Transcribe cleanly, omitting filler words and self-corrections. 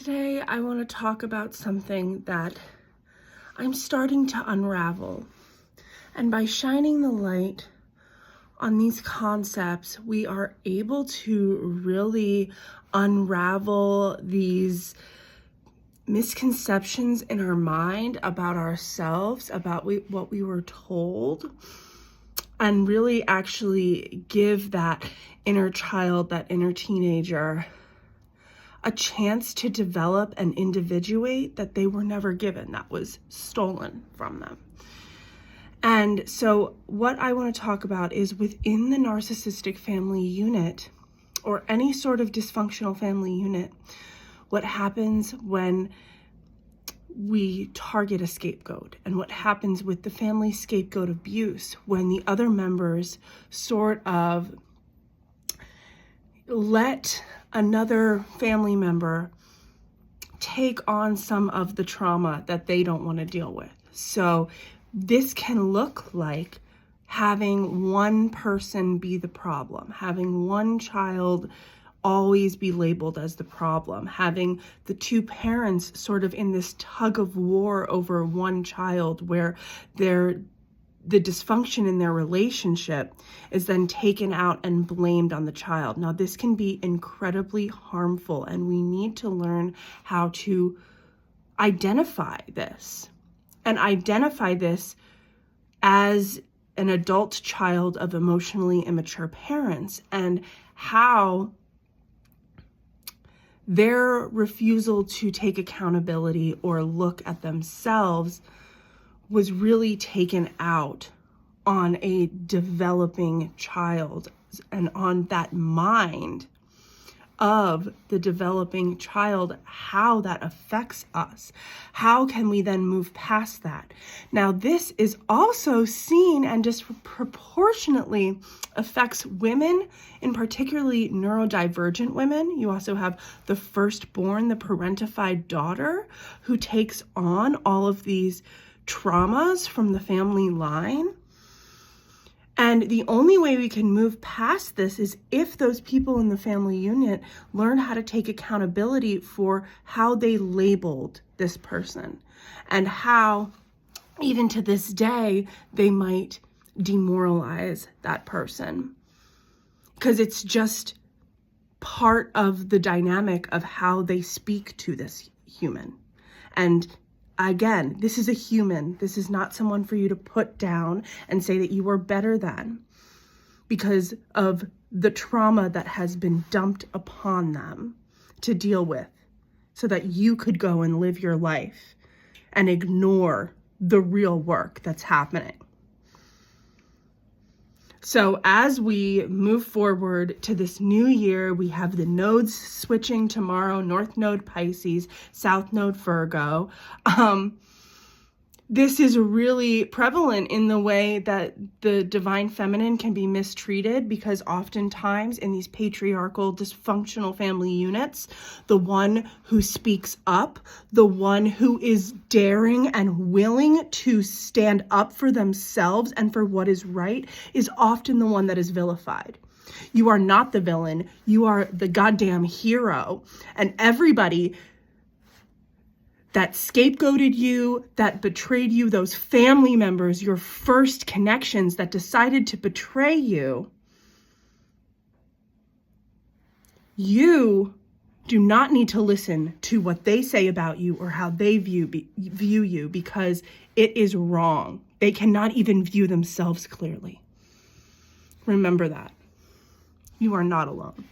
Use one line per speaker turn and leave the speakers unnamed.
Today, I want to talk about something that I'm starting to unravel. And by shining the light on these concepts, we are able to really unravel these misconceptions in our mind about ourselves, about what we were told, and really actually give that inner child, that inner teenager, a chance to develop and individuate that they were never given, that was stolen from them. And so what I want to talk about is within the narcissistic family unit, or any sort of dysfunctional family unit, what happens when we target a scapegoat, and what happens with the family scapegoat abuse when the other members sort of let another family member take on some of the trauma that they don't want to deal with. So this can look like having one person be the problem, having one child always be labeled as the problem, having the two parents sort of in this tug of war over one child where the dysfunction in their relationship is then taken out and blamed on the child. Now, this can be incredibly harmful, and we need to learn how to identify this and identify this as an adult child of emotionally immature parents, and how their refusal to take accountability or look at themselves was really taken out on a developing child and on that mind of the developing child, how that affects us. How can we then move past that? Now, this is also seen and disproportionately affects women, in particularly neurodivergent women. You also have the firstborn, the parentified daughter, who takes on all of these traumas from the family line. And the only way we can move past this is if those people in the family unit learn how to take accountability for how they labeled this person, and how even to this day they might demoralize that person, because it's just part of the dynamic of how they speak to this human. And again, this is a human. This is not someone for you to put down and say that you are better than, because of the trauma that has been dumped upon them to deal with, so that you could go and live your life and ignore the real work that's happening. So as we move forward to this new year, we have the nodes switching tomorrow: North Node Pisces, South Node Virgo. This is really prevalent in the way that the divine feminine can be mistreated, because oftentimes in these patriarchal, dysfunctional family units, the one who speaks up, the one who is daring and willing to stand up for themselves and for what is right, is often the one that is vilified. You are not the villain. You are the goddamn hero. And everybody that scapegoated you, that betrayed you, those family members, your first connections that decided to betray you, you do not need to listen to what they say about you or how they view you, because it is wrong. They cannot even view themselves clearly. Remember that. You are not alone.